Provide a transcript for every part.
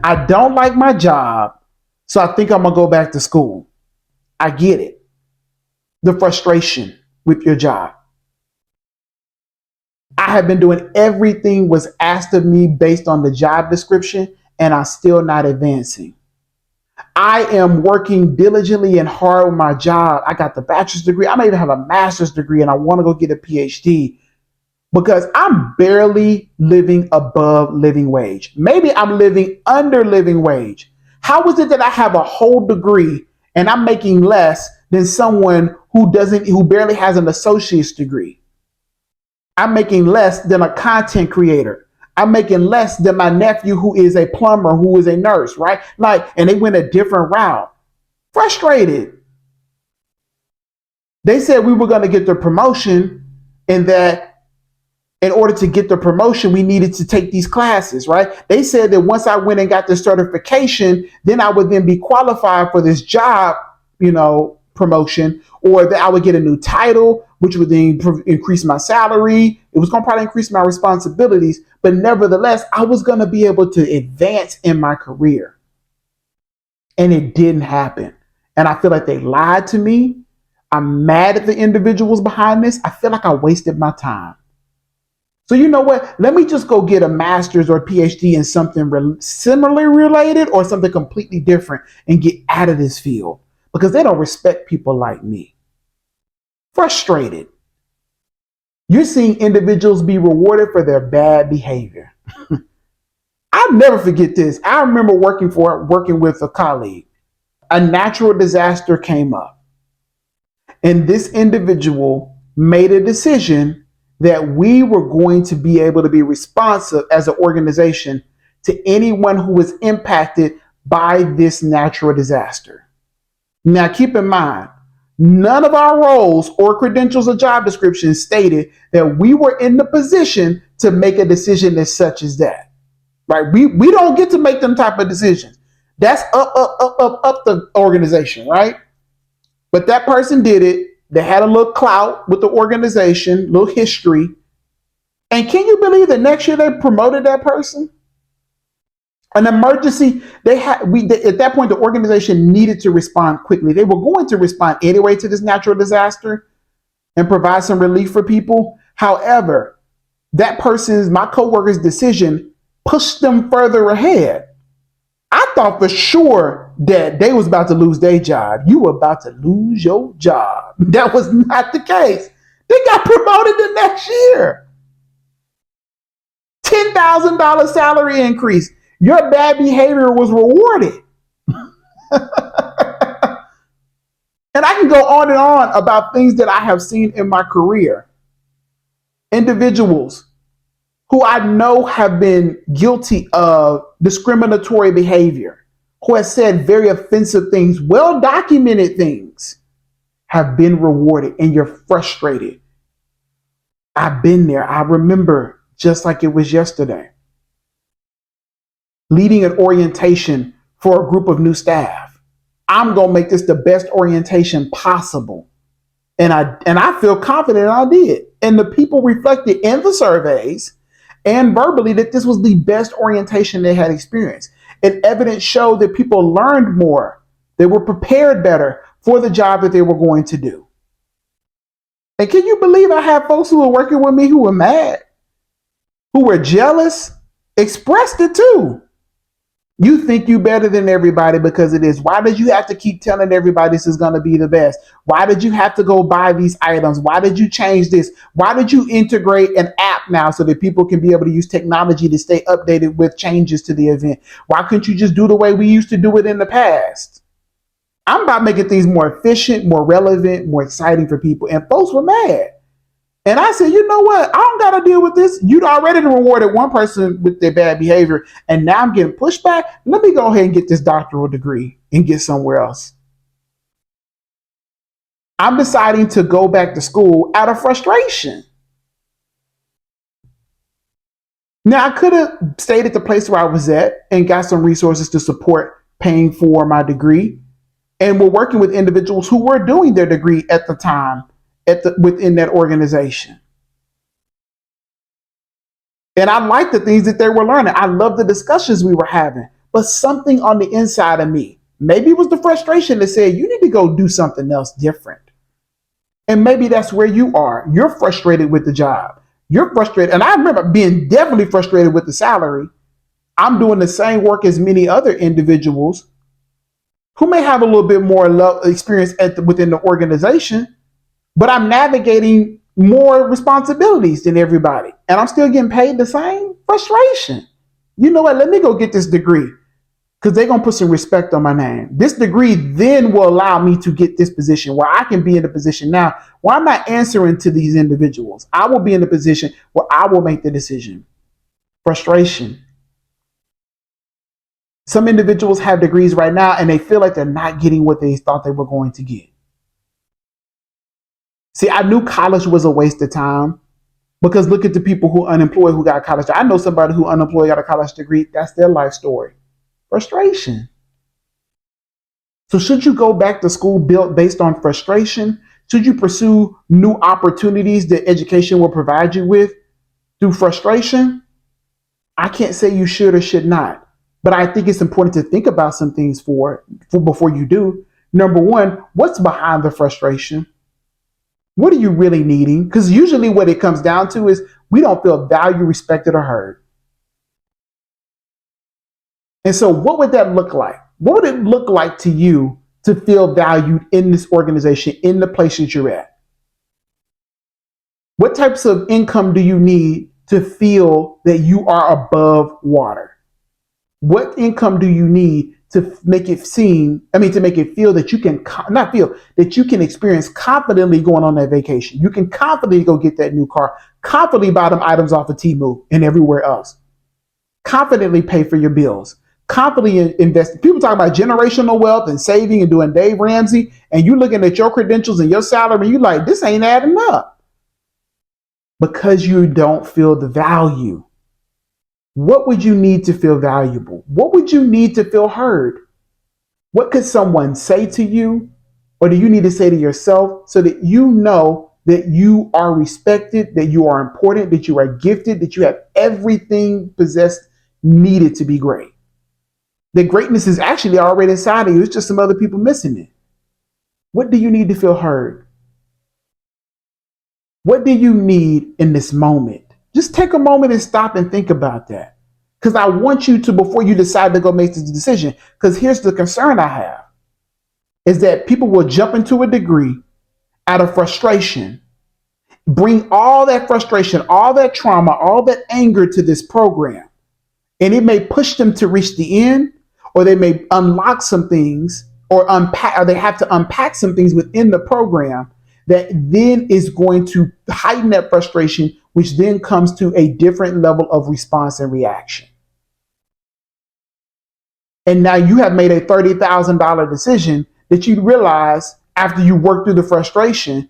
I don't like my job, so I think I'm going to go back to school. I get it. The frustration with your job. I have been doing everything was asked of me based on the job description, and I'm still not advancing. I am working diligently and hard with my job. I got the bachelor's degree. I may even have a master's degree, and I want to go get a PhD because I'm barely living above living wage. Maybe I'm living under living wage. How is it that I have a whole degree and I'm making less than someone who barely has an associate's degree? I'm making less than a content creator. I'm making less than my nephew who is a plumber, who is a nurse, right? Like, and they went a different route. Frustrated. They said we were going to get the promotion and that in order to get the promotion, we needed to take these classes, right? They said that once I went and got the certification, then I would then be qualified for this job, promotion, or that I would get a new title, which would then increase my salary. It was going to probably increase my responsibilities, but nevertheless, I was going to be able to advance in my career. And it didn't happen. And I feel like they lied to me. I'm mad at the individuals behind this. I feel like I wasted my time. So you know what? Let me just go get a master's or a PhD in something similarly related or something completely different and get out of this field because they don't respect people like me. Frustrated. You're seeing individuals be rewarded for their bad behavior. I'll never forget this. I remember working with a colleague. A natural disaster came up, and this individual made a decision that we were going to be able to be responsive as an organization to anyone who was impacted by this natural disaster. Now, keep in mind, none of our roles or credentials or job descriptions stated that we were in the position to make a decision as such as that. Right? We don't get to make them type of decisions. That's up the organization, right? But that person did it. They had a little clout with the organization, little history. And can you believe that next year they promoted that person? An emergency, at that point, the organization needed to respond quickly. They were going to respond anyway to this natural disaster and provide some relief for people. However, my coworker's decision pushed them further ahead. I thought for sure that they was about to lose their job. You were about to lose your job. That was not the case. They got promoted the next year. $10,000 salary increase. Your bad behavior was rewarded. And I can go on and on about things that I have seen in my career. Individuals who I know have been guilty of discriminatory behavior, who have said very offensive things, well-documented things, have been rewarded, and you're frustrated. I've been there. I remember just like it was yesterday. Leading an orientation for a group of new staff. I'm going to make this the best orientation possible. And I feel confident I did. And the people reflected in the surveys and verbally that this was the best orientation they had experienced. And evidence showed that people learned more. They were prepared better for the job that they were going to do. And can you believe I have folks who were working with me who were mad, who were jealous, expressed it too. You think you better than everybody because it is. Why did you have to keep telling everybody this is going to be the best? Why did you have to go buy these items? Why did you change this? Why did you integrate an app now so that people can be able to use technology to stay updated with changes to the event? Why couldn't you just do the way we used to do it in the past? I'm about making things more efficient, more relevant, more exciting for people. And folks were mad. And I said, you know what? I don't got to deal with this. You'd already rewarded one person with their bad behavior, and now I'm getting pushback. Let me go ahead and get this doctoral degree and get somewhere else. I'm deciding to go back to school out of frustration. Now, I could have stayed at the place where I was at and got some resources to support paying for my degree, and we're working with individuals who were doing their degree at the time within that organization. And I liked the things that they were learning. I loved the discussions we were having, but something on the inside of me, maybe it was the frustration that said, you need to go do something else different. And maybe that's where you are. You're frustrated with the job. You're frustrated. And I remember being definitely frustrated with the salary. I'm doing the same work as many other individuals who may have a little bit more experience within the organization, but I'm navigating more responsibilities than everybody. And I'm still getting paid the same. Frustration. You know what? Let me go get this degree because they're going to put some respect on my name. This degree then will allow me to get this position where I can be in the position now where I'm not answering to these individuals. I will be in the position where I will make the decision. Frustration. Some individuals have degrees right now and they feel like they're not getting what they thought they were going to get. See, I knew college was a waste of time because look at the people who are unemployed who got a college. I know somebody who unemployed got a college degree. That's their life story. Frustration. So should you go back to school built based on frustration? Should you pursue new opportunities that education will provide you with through frustration? I can't say you should or should not, but I think it's important to think about some things for before you do. Number one, what's behind the frustration? What are you really needing? Because usually what it comes down to is we don't feel valued, respected, or heard. And so what would that look like? What would it look like to you to feel valued in this organization, in the place that you're at? What types of income do you need to feel that you are above water? What income do you need to make it feel that you can that you can experience confidently going on that vacation? You can confidently go get that new car, confidently buy them items off of Temu and everywhere else, confidently pay for your bills, confidently invest. People talk about generational wealth and saving and doing Dave Ramsey, and you looking at your credentials and your salary, you like, this ain't adding up because you don't feel the value. What would you need to feel valuable? What would you need to feel heard? What could someone say to you? Or do you need to say to yourself so that you know that you are respected, that you are important, that you are gifted, that you have everything possessed needed to be great? That greatness is actually already inside of you. It's just some other people missing it. What do you need to feel heard? What do you need in this moment? Just take a moment and stop and think about that. Because I want you to, before you decide to go make this decision, because here's the concern I have, is that people will jump into a degree out of frustration, bring all that frustration, all that trauma, all that anger to this program. And it may push them to reach the end, or they may unlock some things or they have to unpack some things within the program that then is going to heighten that frustration, which then comes to a different level of response and reaction. And now you have made a $30,000 decision that you realize after you work through the frustration,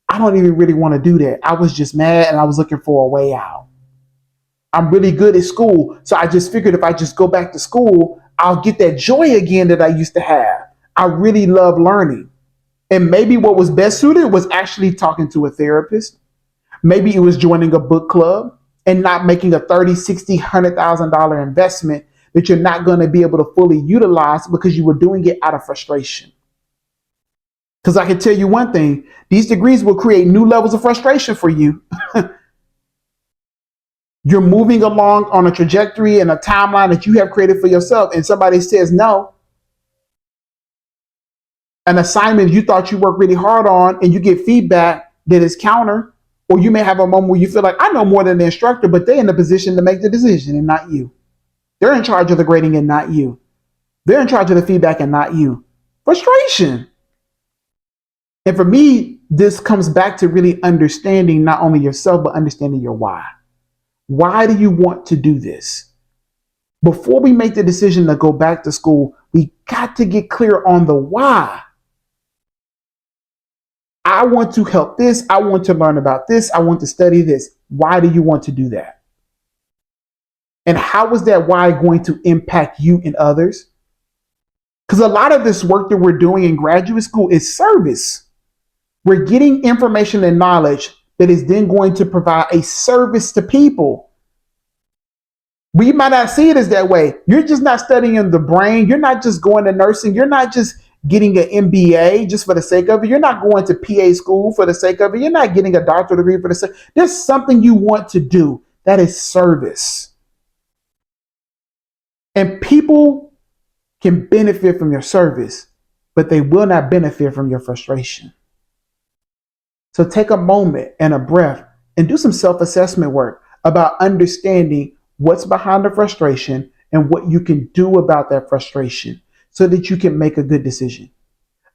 I don't even really want to do that. I was just mad and I was looking for a way out. I'm really good at school, so I just figured if I just go back to school, I'll get that joy again that I used to have. I really love learning. And maybe what was best suited was actually talking to a therapist. Maybe it was joining a book club and not making a $30,000, $60,000, $100,000 investment that you're not going to be able to fully utilize because you were doing it out of frustration. Because I can tell you one thing, these degrees will create new levels of frustration for you. You're moving along on a trajectory and a timeline that you have created for yourself, and somebody says no. An assignment you thought you worked really hard on, and you get feedback that is counter, or you may have a moment where you feel like, I know more than the instructor, but they're in the position to make the decision and not you. They're in charge of the grading and not you. They're in charge of the feedback and not you. Frustration. And for me, this comes back to really understanding not only yourself, but understanding your why. Why do you want to do this? Before we make the decision to go back to school, we got to get clear on the why. I want to help this. I want to learn about this. I want to study this. Why do you want to do that? And how is that why going to impact you and others? Because a lot of this work that we're doing in graduate school is service. We're getting information and knowledge that is then going to provide a service to people. We might not see it as that way. You're just not studying the brain. You're not just going to nursing. You're not just getting an MBA just for the sake of it. You're not going to PA school for the sake of it. You're not getting a doctorate degree for the sake. There's something you want to do. That is service. And people can benefit from your service, but they will not benefit from your frustration. So take a moment and a breath and do some self-assessment work about understanding what's behind the frustration and what you can do about that frustration so that you can make a good decision.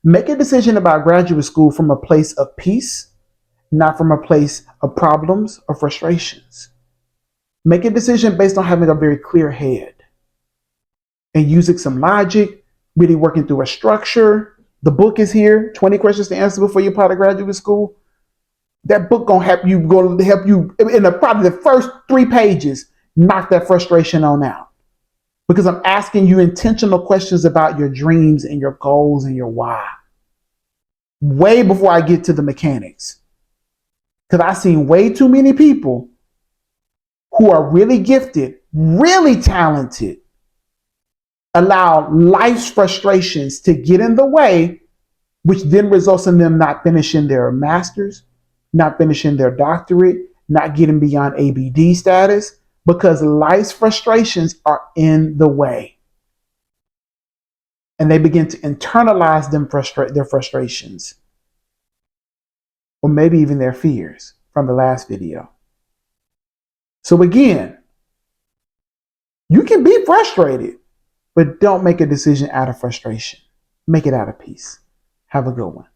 Make a decision about graduate school from a place of peace, not from a place of problems or frustrations. Make a decision based on having a very clear head and using some logic, really working through a structure. The book is here, 20 questions to answer before you apply to graduate school. That book gonna help you in probably the first 3 pages, knock that frustration on out. Because I'm asking you intentional questions about your dreams and your goals and your why. Way before I get to the mechanics. Because I've seen way too many people who are really gifted, really talented, allow life's frustrations to get in the way, which then results in them not finishing their master's, not finishing their doctorate, not getting beyond ABD status, because life's frustrations are in the way. And they begin to internalize their frustrations, or maybe even their fears from the last video. So again, you can be frustrated, but don't make a decision out of frustration. Make it out of peace. Have a good one.